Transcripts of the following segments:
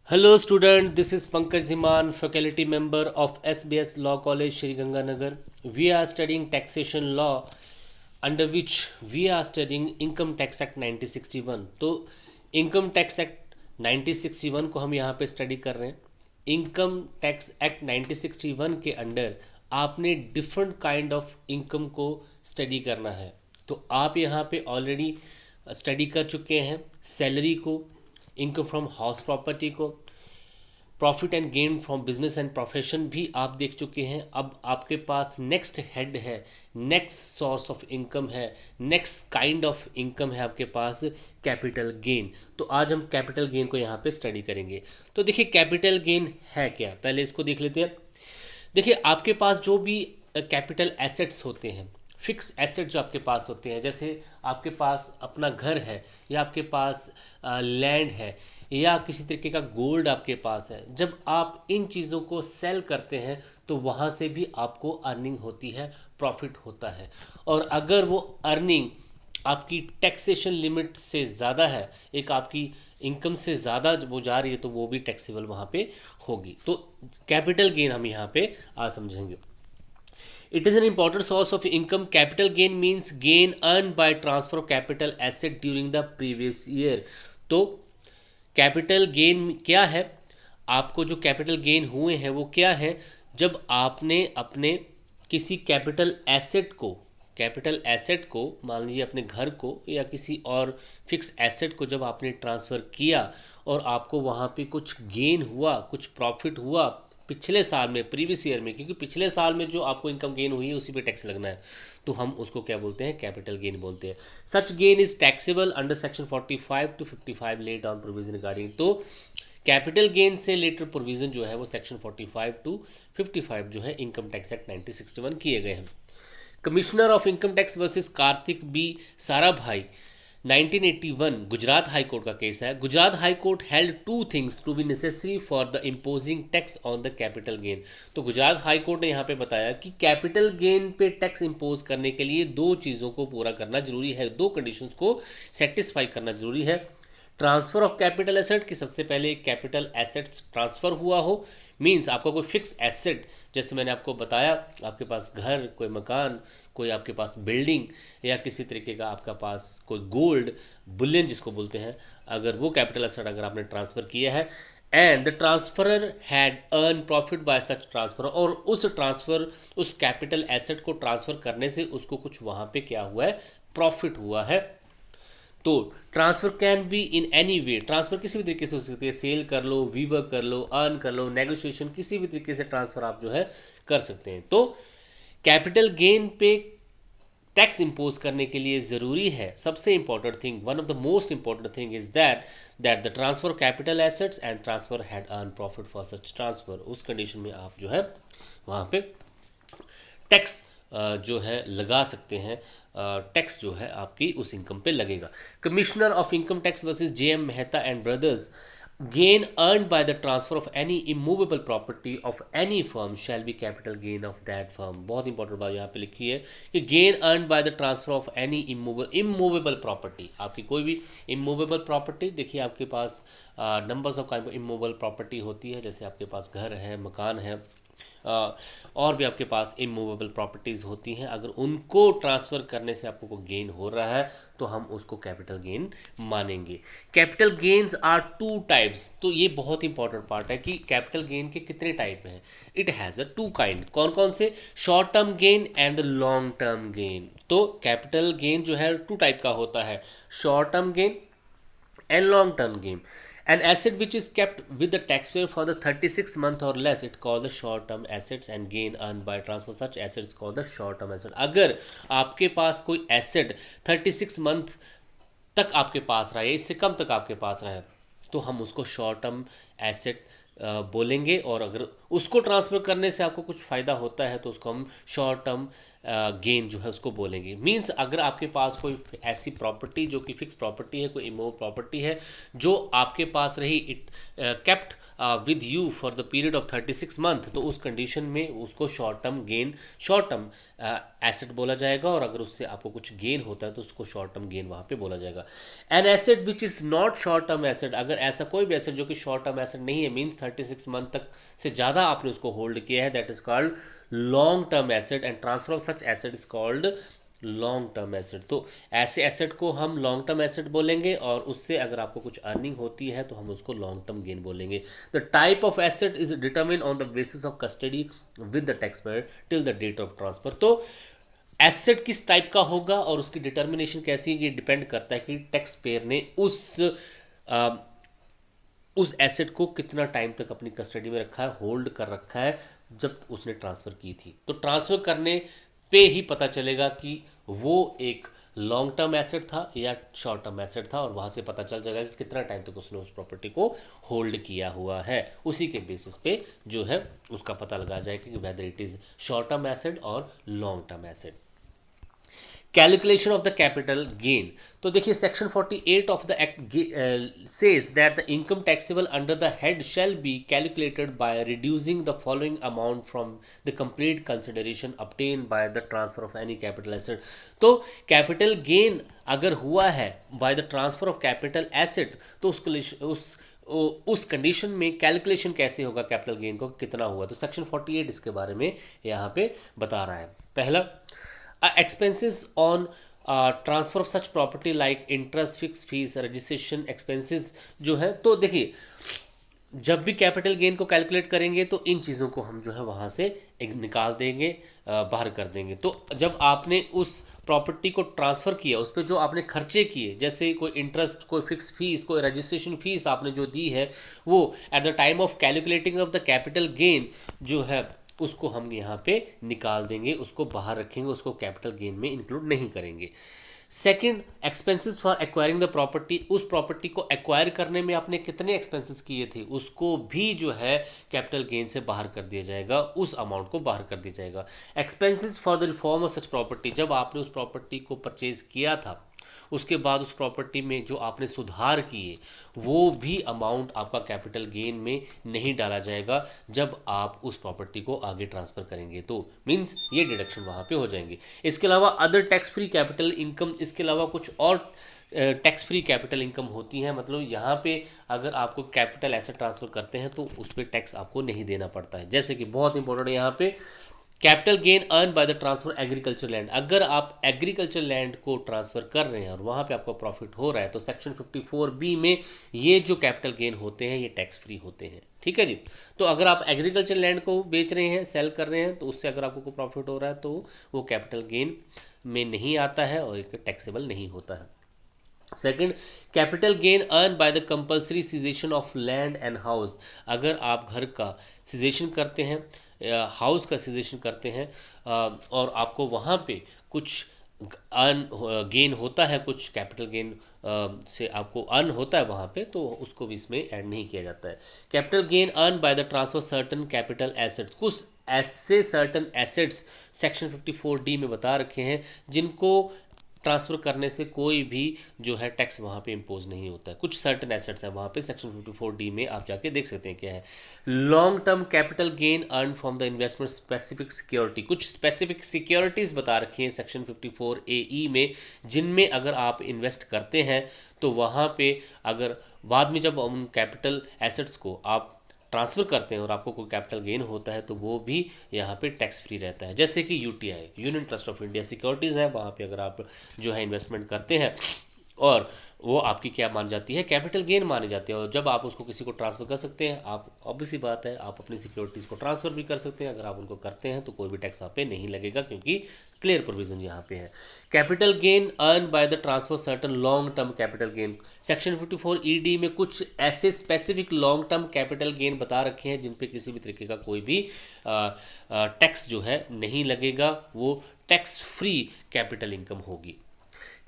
Hello student, this is Pankaj Dhiman, faculty member of SBS Law College, Shri Ganganagar. We are studying taxation law under which we are studying Income Tax Act 1961. तो Income Tax Act 1961 को हम यहाँ पे study कर रहे हैं. Income tax act 1961 के under आपने डिफरेंट काइंड ऑफ इनकम को स्टडी करना है. तो आप यहाँ पे ऑलरेडी स्टडी कर चुके हैं सैलरी को, इनकम फ्रॉम हाउस प्रॉपर्टी को, profit and gain from business and profession भी आप देख चुके हैं. अब आपके पास नेक्स्ट हेड है, नेक्स्ट सोर्स ऑफ इनकम है, नेक्स्ट काइंड ऑफ इनकम है आपके पास कैपिटल गेन. तो आज हम कैपिटल गेन को यहाँ पे स्टडी करेंगे. तो देखिए कैपिटल गेन है क्या, पहले इसको देख लेते हैं. देखिए आपके पास जो भी कैपिटल एसेट्स होते हैं, फिक्स एसेट जो आपके पास होते हैं, जैसे आपके पास अपना घर है या आपके पास लैंड है या किसी तरीके का गोल्ड आपके पास है, जब आप इन चीज़ों को सेल करते हैं तो वहाँ से भी आपको अर्निंग होती है, प्रॉफिट होता है. और अगर वो अर्निंग आपकी टैक्सेशन लिमिट से ज़्यादा है, एक आपकी इनकम से ज़्यादा वो जा रही है, तो वो भी टैक्सेबल वहाँ पे होगी. तो कैपिटल गेन हम यहाँ पे आज समझेंगे. It is an important source of income. Capital gain means gain earned by transfer of capital asset during the previous year. तो कैपिटल गेन क्या है, आपको जो कैपिटल गेन हुए हैं वो क्या है, जब आपने अपने किसी कैपिटल एसेट को मान लीजिए अपने घर को या किसी और फिक्स एसेट को जब आपने ट्रांसफ़र किया और आपको वहाँ पे कुछ गेन हुआ, कुछ प्रॉफिट हुआ पिछले साल में, प्रीवियस ईयर में, क्योंकि पिछले साल में जो आपको इनकम गेन हुई है उसी पे टैक्स लगना है, तो हम उसको क्या बोलते हैं, कैपिटल गेन बोलते हैं. Such gain is taxable under section 45 to 55 laid down provision regarding. तो कैपिटल गेन से रिलेटेड प्रोविजन जो है वो सेक्शन 45 to 55 जो है इनकम टैक्स एक्ट 1961 किए गए हैं. Commissioner of income tax versus Kartik B Sarabhai 1981 Gujarat high court का केस है. Gujarat high court held two things to be necessary for the imposing tax on the capital gain. तो गुजरात हाई कोर्ट ने यहाँ पे बताया कि कैपिटल गेन पे टैक्स इम्पोज करने के लिए दो चीज़ों को पूरा करना जरूरी है, दो कंडीशंस को सेटिस्फाई करना जरूरी है. ट्रांसफ़र ऑफ कैपिटल एसेट, कि सबसे पहले कैपिटल एसेट्स ट्रांसफ़र हुआ हो, मींस आपका कोई फिक्स एसेट, जैसे मैंने आपको बताया आपके पास घर, कोई मकान, कोई आपके पास बिल्डिंग या किसी तरीके का आपका पास कोई गोल्ड बुलियन जिसको बोलते हैं, अगर वो कैपिटल एसेट अगर आपने ट्रांसफ़र किया है and the transferor had earn profit by such transfer, और उस कैपिटल एसेट को ट्रांसफ़र करने से उसको कुछ वहाँ पे क्या हुआ है, प्रॉफिट हुआ है. तो transfer can be in any way, transfer किसी भी तरीके से हो सकती है, सेल कर लो, वीवर्क कर लो, अर्न कर लो, नेगोशिएशन, किसी भी तरीके से ट्रांसफ़र आप जो है कर सकते हैं. तो कैपिटल गेन पे टैक्स इम्पोज करने के लिए ज़रूरी है, सबसे important thing, one of the most important thing is that the transfer capital assets and transfer had earn profit for such transfer. उस कंडीशन में आप जो है वहाँ पे टैक्स जो है लगा सकते हैं, टैक्स जो है आपकी उस इनकम पे लगेगा. Commissioner of income tax versus J.M.. Mehta and brothers, gain earned bye the transfer of any immovable property of any firm shall be capital gain of that firm. बहुत इंपॉर्टेंट बात यहाँ पे लिखी है कि gain earned bye the transfer of any immovable property, आपकी कोई भी इमूवेबल प्रॉपर्टी, देखिए आपके पास नंबर्स ऑफ इमूवेबल प्रॉपर्टी होती है, जैसे आपके पास घर है, मकान है, और भी आपके पास इमूवेबल प्रॉपर्टीज़ होती हैं. अगर उनको ट्रांसफ़र करने से आपको को गेन हो रहा है तो हम उसको कैपिटल गेन मानेंगे. Capital gains are two types. तो ये बहुत इंपॉर्टेंट पार्ट है कि कैपिटल गेन के कितने टाइप हैं. It has a two kind. कौन कौन से, short term gain and the long term gain. तो कैपिटल गेन जो है टू टाइप का होता है, short term gain and long term gain. An asset which is kept with the taxpayer for the 36 month or less, it called the short term assets, and gain earned by transfer such assets called the short term asset. अगर आपके पास कोई asset 36 month तक आपके पास रहा है, इससे कम तक आपके पास रहा है, तो हम उसको शॉर्ट टर्म एसेट बोलेंगे. और अगर उसको ट्रांसफ़र करने से आपको कुछ फ़ायदा होता है तो उसको हम शॉर्ट टर्म गेन जो है उसको बोलेंगे. मींस अगर आपके पास कोई ऐसी प्रॉपर्टी जो कि फिक्स प्रॉपर्टी है, कोई इमूवेबल प्रॉपर्टी है जो आपके पास रही, it kept with you for the period of 36 month, तो उस कंडीशन में उसको short term gain, short term asset बोला जाएगा, और अगर उससे आपको कुछ गेन होता है तो उसको शॉर्ट टर्म गेन वहाँ पे बोला जाएगा। An asset which is not short term asset, अगर ऐसा कोई भी एसेट जो कि शॉर्ट टर्म एसेट नहीं है, मीन्स 36 मंथ तक से ज़्यादा आपने उसको होल्ड किया है, that is called long term asset, and transfer of such asset is called long term asset. तो ऐसे एसेट को हम लॉन्ग टर्म एसेट बोलेंगे, और उससे अगर आपको कुछ अर्निंग होती है तो हम उसको लॉन्ग टर्म गेन बोलेंगे। The type of asset is determine on the basis of custody with the tax payer till the date of transfer. तो एसेट किस टाइप का होगा और उसकी डिटर्मिनेशन कैसी है, ये डिपेंड करता है कि टैक्स पेयर ने उस एसेट को कितना टाइम तक अपनी कस्टडी में रखा है, होल्ड कर रखा है जब उसने ट्रांसफ़र की थी। तो ट्रांसफ़र करने पे ही पता चलेगा कि वो एक लॉन्ग टर्म एसेट था या शॉर्ट टर्म एसेट था, और वहाँ से पता चल जाएगा कि कितना टाइम तक उसने उस प्रॉपर्टी को होल्ड किया हुआ है। उसी के बेसिस पे जो है उसका पता लगा जाएगा कि whether it is short term asset और long term asset. Calculation of the capital gain, तो देखिए section 48 of the act says that the income taxable under the head shall be calculated by reducing the following amount from the complete consideration obtained by the transfer of any capital asset. तो capital gain अगर हुआ है by the transfer of capital asset, तो उस condition में calculation कैसे होगा capital gain को, कितना हुआ, तो सेक्शन 48 इसके बारे में यहाँ पे बता रहा है। पहला, expenses on transfer of such property like interest, fix fees, registration expenses जो है, तो देखिए जब भी कैपिटल गेन को कैलकुलेट करेंगे तो इन चीज़ों को हम जो है वहाँ से निकाल देंगे, बाहर कर देंगे। तो जब आपने उस प्रॉपर्टी को ट्रांसफ़र किया, उस पर जो आपने खर्चे किए, जैसे कोई इंटरेस्ट, कोई फिक्स फीस, कोई रजिस्ट्रेशन फीस आपने जो दी है, वो at the time of calculating of the capital gain जो है उसको हम यहाँ पे निकाल देंगे, उसको बाहर रखेंगे, उसको कैपिटल गेन में इंक्लूड नहीं करेंगे। Second, expenses for acquiring the property, उस प्रॉपर्टी को एक्वायर करने में आपने कितने एक्सपेंसेस किए थे उसको भी जो है कैपिटल गेन से बाहर कर दिया जाएगा, उस अमाउंट को बाहर कर दिया जाएगा। Expenses for the reform of such property, जब आपने उस प्रॉपर्टी को परचेज किया था उसके बाद उस प्रॉपर्टी में जो आपने सुधार किए वो भी अमाउंट आपका कैपिटल गेन में नहीं डाला जाएगा जब आप उस प्रॉपर्टी को आगे ट्रांसफ़र करेंगे, तो मींस ये डिडक्शन वहाँ पे हो जाएंगे। इसके अलावा other tax free capital income, इसके अलावा कुछ और टैक्स फ्री कैपिटल इनकम होती हैं, मतलब यहाँ पे अगर आपको कैपिटल एसेट ट्रांसफ़र करते हैं तो उस पर टैक्स आपको नहीं देना पड़ता है। जैसे कि बहुत इंपॉर्टेंट है यहाँ पे, capital gain earn by the transfer agriculture land, अगर आप एग्रीकल्चर लैंड को ट्रांसफ़र कर रहे हैं और वहाँ पे आपको प्रॉफिट हो रहा है तो सेक्शन 54B में ये जो कैपिटल गेन होते हैं ये टैक्स फ्री होते हैं। ठीक है जी। तो अगर आप एग्रीकल्चर लैंड को बेच रहे हैं, सेल कर रहे हैं, तो उससे अगर आपको कोई प्रॉफिट हो रहा है तो वो कैपिटल गेन में नहीं आता है और एक टैक्सेबल नहीं होता है। Second, capital gain earn by the compulsory cessation of land and house, अगर आप घर का सीजेशन करते हैं, हाउस का सीजेशन करते हैं और आपको वहाँ पे कुछ अर्न गेन होता है, कुछ कैपिटल गेन से आपको अर्न होता है वहाँ पे, तो उसको भी इसमें ऐड नहीं किया जाता है। Capital gain earn by the transfer certain capital assets, कुछ ऐसे सर्टन एसेट्स सेक्शन 54D में बता रखे हैं जिनको ट्रांसफ़र करने से कोई भी जो है टैक्स वहाँ पे इम्पोज नहीं होता है। कुछ सर्टन एसेट्स हैं वहाँ पे, सेक्शन 54D में आप जाके देख सकते हैं क्या है। Long term capital gain earn from the investment specific security, कुछ स्पेसिफिक सिक्योरिटीज़ बता रखी हैं सेक्शन 54AE में, जिनमें अगर आप इन्वेस्ट करते हैं तो वहाँ पे अगर बाद में जब उन कैपिटल एसेट्स को आप ट्रांसफ़र करते हैं और आपको कोई कैपिटल गेन होता है तो वो भी यहाँ पे टैक्स फ्री रहता है। जैसे कि UTI, union trust of India securities है, वहाँ पे अगर आप जो है इन्वेस्टमेंट करते हैं और वो आपकी क्या मान जाती है, कैपिटल गेन मानी जाती है, और जब आप उसको किसी को ट्रांसफ़र कर सकते हैं, आप ऑब्वियस सी बात है आप अपनी सिक्योरिटीज़ को ट्रांसफ़र भी कर सकते हैं, अगर आप उनको करते हैं तो कोई भी टैक्स आप पे नहीं लगेगा क्योंकि क्लियर प्रोविजन यहाँ पे है। Capital gain earn by the transfer certain long term capital gain, section 54ED में कुछ ऐसे specific long term capital gain बता रखे हैं जिन पे किसी भी तरीके का कोई भी टैक्स जो है नहीं लगेगा, वो टैक्स फ्री कैपिटल इनकम होगी।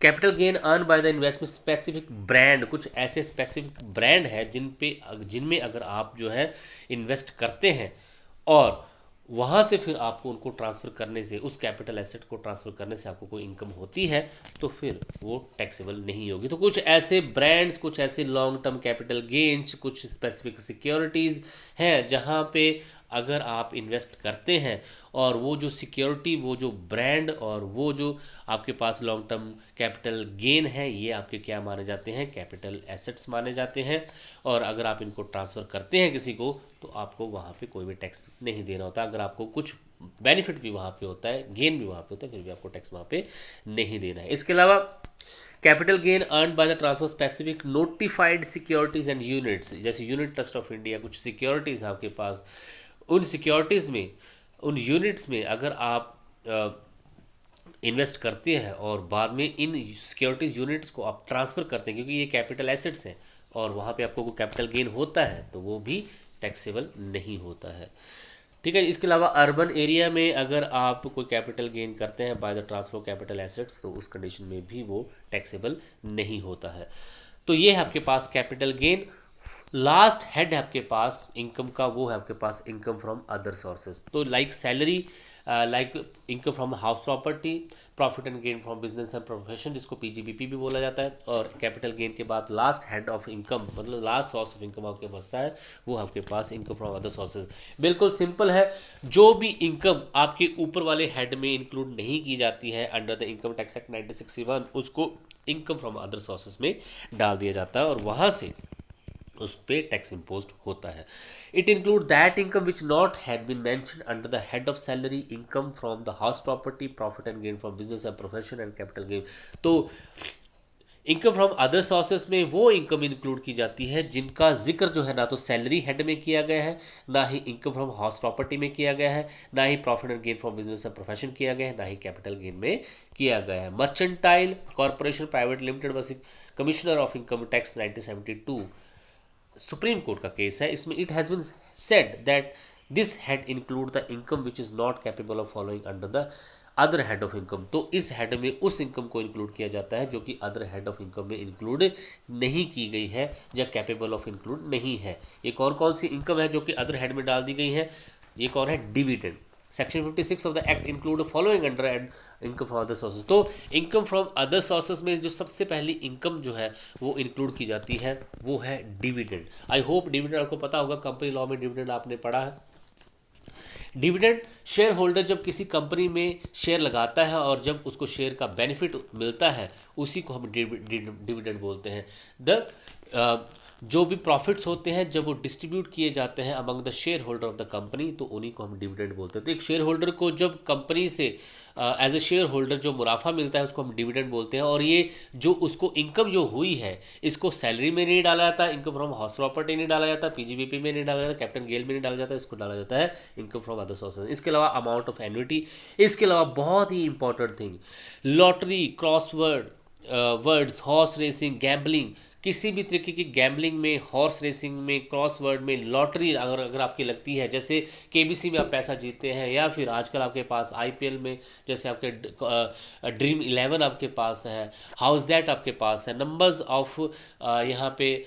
Capital gain earn by the investment specific brand, कुछ ऐसे स्पेसिफिक ब्रांड है जिनमें अगर आप जो है इन्वेस्ट करते हैं और वहाँ से फिर आपको उनको ट्रांसफ़र करने से, उस कैपिटल एसेट को ट्रांसफ़र करने से आपको कोई इनकम होती है तो फिर वो टैक्सेबल नहीं होगी। तो कुछ ऐसे ब्रांड्स, कुछ ऐसे लॉन्ग टर्म कैपिटल गेन्स, कुछ स्पेसिफिक सिक्योरिटीज़ हैं जहाँ पे अगर आप इन्वेस्ट करते हैं और वो जो सिक्योरिटी, वो जो ब्रांड और वो जो आपके पास लॉन्ग टर्म कैपिटल गेन है, ये आपके क्या माने जाते हैं, कैपिटल एसेट्स माने जाते हैं। और अगर आप इनको ट्रांसफ़र करते हैं किसी को तो आपको वहाँ पे कोई भी टैक्स नहीं देना होता। अगर आपको कुछ बेनिफिट भी वहाँ पे होता है, गेन भी वहाँ पे होता है, फिर भी आपको टैक्स वहाँ पे नहीं देना है। इसके अलावा capital gain earn by the transfer specific notified securities and units, जैसे यूनिट ट्रस्ट ऑफ इंडिया, कुछ सिक्योरिटीज़ आपके पास, उन सिक्योरिटीज़ में, उन यूनिट्स में अगर आप इन्वेस्ट करते हैं और बाद में इन सिक्योरिटीज़ यूनिट्स को आप ट्रांसफ़र करते हैं, क्योंकि ये कैपिटल एसेट्स हैं और वहाँ पे आपको कोई कैपिटल गेन होता है तो वो भी टैक्सेबल नहीं होता है। ठीक है। इसके अलावा अर्बन एरिया में अगर आप कोई कैपिटल गेन करते हैं bye the transfer capital assets तो उस कंडीशन में भी वो टैक्सेबल नहीं होता है। तो ये है आपके पास कैपिटल गेन। लास्ट हेड है आपके पास इनकम का, वो है आपके पास इनकम फ्रॉम अदर सोर्सेज। तो like salary, like income from house property, profit and gain from business and profession, जिसको पीजीबीपी भी बोला जाता है। और कैपिटल गेन के बाद लास्ट हेड ऑफ इनकम, मतलब लास्ट सोर्स ऑफ इनकम आपके बचता है, वो आपके पास इनकम फ्रॉम अदर सोर्सेज। बिल्कुल सिंपल है, जो भी इनकम आपके ऊपर वाले हेड में इंक्लूड नहीं की जाती है under the income tax act 1961, उसको इनकम फ्रॉम अदर सोर्सेज में डाल दिया जाता है और वहाँ से उस पर टैक्स इम्पोज होता है। It include that income which not had been mention under the head of salary, income from the house property, profit and gain from business and profession and capital gain. तो income from other sources में वो income include की जाती है जिनका जिक्र जो है ना तो सैलरी हेड में किया गया है, ना ही इनकम फ्रॉम हाउस प्रॉपर्टी में किया गया है, ना ही profit and gain from business and profession किया गया है, ना ही कैपिटल गेन में किया गया है। Mercantile corporation private limited versus commissioner of income tax 1972 supreme court का केस है। इसमें it has been said that this head include the income which is not capable of following under the other head of income. तो इस head में उस income को include किया जाता है जो कि अदर हेड ऑफ इनकम में इंक्लूड नहीं की गई है या कैपेबल ऑफ इंक्लूड नहीं है। ये कौन कौन सी इनकम है जो कि अदर हेड में डाल दी गई है? ये कौन है? Dividend. Section 56 of the act include following under and income from other sources. तो इनकम फ्रॉम अदर सोर्सेज में जो सबसे पहली इनकम जो है वो इंक्लूड की जाती है वो है डिविडेंड। आई होप डिविडेंड आपको पता होगा, कंपनी लॉ में डिविडेंड आपने पढ़ा है। डिविडेंड, शेयर होल्डर जब किसी कंपनी में शेयर लगाता है और जब उसको शेयर का बेनिफिट मिलता है उसी को हम डिविडेंड बोलते हैं। जो भी प्रॉफिट्स होते हैं जब वो डिस्ट्रीब्यूट किए जाते हैं among the share holder of the company तो उन्हीं को हम डिविडेंड बोलते हैं। तो एक शेयर होल्डर को जब कंपनी से एज ए शेयर होल्डर जो मुनाफा मिलता है उसको हम डिविडेंड बोलते हैं। और ये जो उसको इनकम जो हुई है इसको सैलरी में नहीं डाला जाता, इनकम फ्रॉम हाउस प्रॉपर्टी नहीं डाला जाता, पीजीबीपी में नहीं डाला जाता, कैपिटल गेन में नहीं डाला जाता, इसको डाला जाता है इनकम फ्रॉम अदर सोर्सेज। इसके अलावा अमाउंट ऑफ एन्युटी, इसके अलावा बहुत ही important thing, lottery, crossword words, horse racing, gambling, किसी भी तरीके की गैम्बलिंग में, हॉर्स रेसिंग में, क्रॉसवर्ड में, लॉटरी अगर आपकी लगती है, जैसे केबीसी में आप पैसा जीतते हैं या फिर आजकल आपके पास आईपीएल में जैसे आपके ड्रीम 11 आपके पास है, हाउस दैट आपके पास है, नंबर्स ऑफ यहाँ पे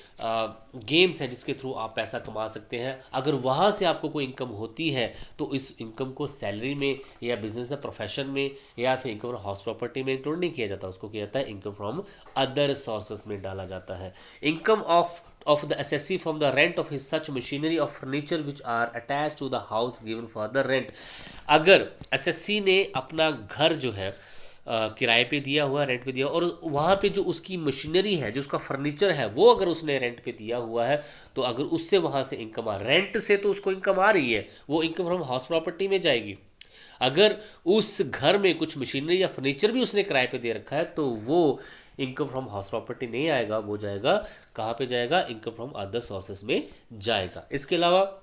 गेम्स हैं जिसके थ्रू आप पैसा कमा सकते हैं। अगर वहाँ से आपको कोई इनकम होती है तो इस इनकम को सैलरी में या बिजनेस या प्रोफेशन में या फिर इनकम फ्रॉम हाउस प्रॉपर्टी में इंक्लूड नहीं किया जाता, उसको किया जाता है इनकम फ्रॉम अदर सोर्सेस में डाला जाता है। Income of the assessee from the rent of his such machinery or furniture which are attached to the house given for the rent। अगर एसएससी ने अपना घर जो है किराए पे दिया हुआ, रेंट पे दिया, और वहाँ पे जो उसकी मशीनरी है, जो उसका फर्नीचर है, वो अगर उसने रेंट पे दिया हुआ है तो अगर उससे वहाँ से इनकम आ, रेंट से तो उसको इनकम आ रही है, वो इनकम फ्रॉम हाउस प्रॉपर्टी में जाएगी। अगर उस घर में कुछ मशीनरी या फर्नीचर भी उसने किराए पे दे रखा है तो वो इनकम फ्रॉम हाउस प्रॉपर्टी नहीं आएगा, वो जाएगा कहाँ पे जाएगा? इनकम फ्रॉम अदर सोर्सेज में जाएगा। इसके अलावा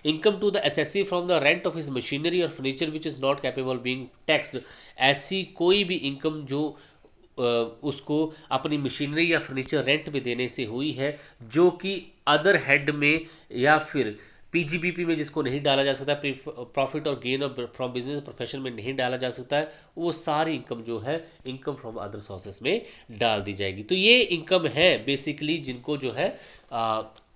income to the assessee from the rent of his machinery और furniture which is not capable being taxed. ऐसी कोई भी इनकम जो उसको अपनी मशीनरी या फर्नीचर रेंट पे देने से हुई है जो कि अदर हेड में या फिर पीजीबीपी में जिसको नहीं डाला जा सकता, प्रॉफिट और गेन और फ्रॉम बिजनेस प्रोफेशन में नहीं डाला जा सकता है, वो सारी इनकम जो है इनकम फ्रॉम अदर सोर्सेस में डाल दी जाएगी। तो ये इनकम है बेसिकली जिनको जो है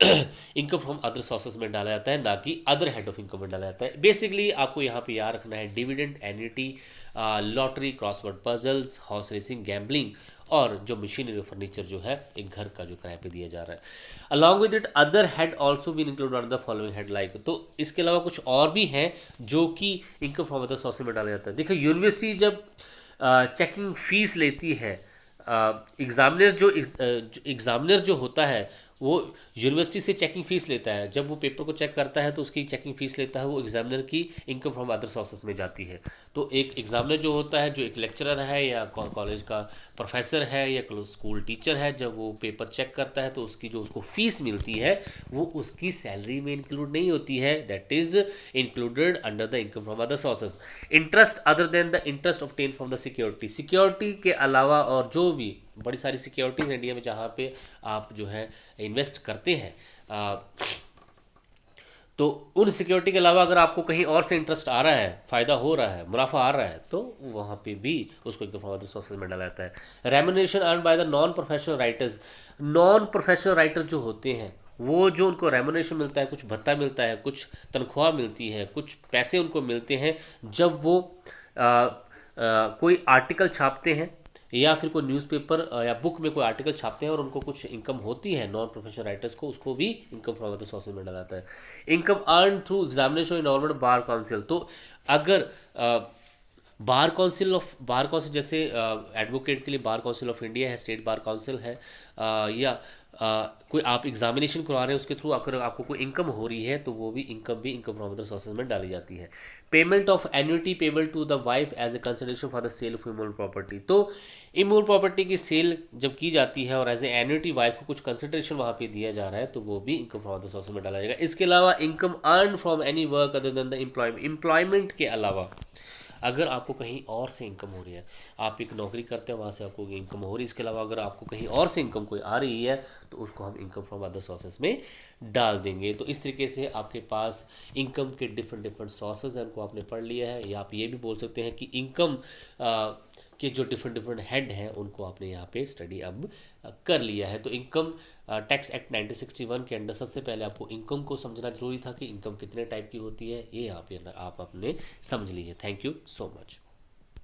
इनकम फ्रॉम अदर सोर्सेज में डाला जाता है, ना कि अदर हेड ऑफ इनकम में डाला जाता है। बेसिकली आपको यहाँ पे याद रखना है dividend, annuity, lottery, crossword puzzles, horse racing, gambling और जो मशीनरी फर्नीचर जो है एक घर का जो किराए पे दिया जा रहा है। Along with it other head also been include on the following head like, तो इसके अलावा कुछ और भी हैं जो कि इनकम फ्रॉम अदर सोर्सेज में डाला जाता है। देखिए यूनिवर्सिटी जब चेकिंग फीस लेती है, एग्ज़ामिनर जो होता है वो यूनिवर्सिटी से चेकिंग फ़ीस लेता है। जब वो पेपर को चेक करता है तो उसकी चेकिंग फ़ीस लेता है, वो एग्ज़ामिनर की इनकम फ्रॉम अदर सोर्सेज में जाती है। तो एक एग्ज़ामिनर जो होता है, जो एक लेक्चरर है या कॉलेज का प्रोफेसर है या स्कूल टीचर है, जब वो पेपर चेक करता है तो उसकी जो उसको फ़ीस मिलती है वो उसकी सैलरी में इंक्लूड नहीं होती है, that is included under the income from other sources. Interest other than the interest obtain from the security, security के अलावा और जो भी बड़ी सारी सिक्योरिटीज़ इंडिया में जहाँ पे आप जो है इन्वेस्ट करते हैं, तो उन सिक्योरिटी के अलावा अगर आपको कहीं और से इंटरेस्ट आ रहा है, फ़ायदा हो रहा है, मुनाफा आ रहा है, तो वहाँ पे भी उसको इनकम फ्रॉम अदर सोर्सेज में डाला जाता है। Remuneration earn by the non professional writers, non professional writer जो होते हैं वो जो उनको रेम्युनरेशन मिलता है, कुछ भत्ता मिलता है, कुछ तनख्वाह मिलती है, कुछ पैसे उनको मिलते हैं जब वो कोई आर्टिकल छापते हैं या फिर कोई न्यूज़पेपर या बुक में कोई आर्टिकल छापते हैं और उनको कुछ इनकम होती है नॉन प्रोफेशनल राइटर्स को, उसको भी इनकम फ्रॉम अदर सोर्सेज में डाला जाता है। Income earn through examination involvement bar council, तो अगर बार काउंसिल जैसे एडवोकेट के लिए बार काउंसिल ऑफ इंडिया है, स्टेट बार काउंसिल है, या कोई आप एग्जामिनेशन करवा रहे हैं उसके थ्रू अगर आपको कोई इनकम हो रही है तो वो भी इनकम फ्रॉम अदर सोर्सेज में डाली जाती है। Payment of annuity payable to the wife as a consideration for the sale of immovable property, तो इमूवल प्रॉपर्टी की सेल जब की जाती है और एज ए एन्युटी वाइफ को कुछ कंसिडरेशन वहाँ पे दिया जा रहा है तो वो भी इनकम फ्रॉम अदर सोर्सेज में डाला जाएगा। इसके अलावा income earn from any work other than the employment के अलावा अगर आपको कहीं और से इनकम हो रही है, आप एक नौकरी करते हैं वहाँ से आपको इनकम हो रही है, इसके अलावा अगर आपको कहीं और से इनकम कोई आ रही है तो उसको हम इनकम फ्रॉम अदर सोर्सेज में डाल देंगे। तो इस तरीके से आपके पास इनकम के डिफरेंट सोर्सेज हैं, उनको आपने पढ़ लिया है, या आप ये भी बोल सकते हैं कि इनकम के जो डिफरेंट हेड हैं उनको आपने यहाँ पे स्टडी अब कर लिया है। तो इनकम टैक्स एक्ट 1961 के अंडर सबसे पहले आपको इनकम को समझना जरूरी था कि इनकम कितने टाइप की होती है, ये यहाँ पे आप अपने समझ लीजिए। Thank you so much.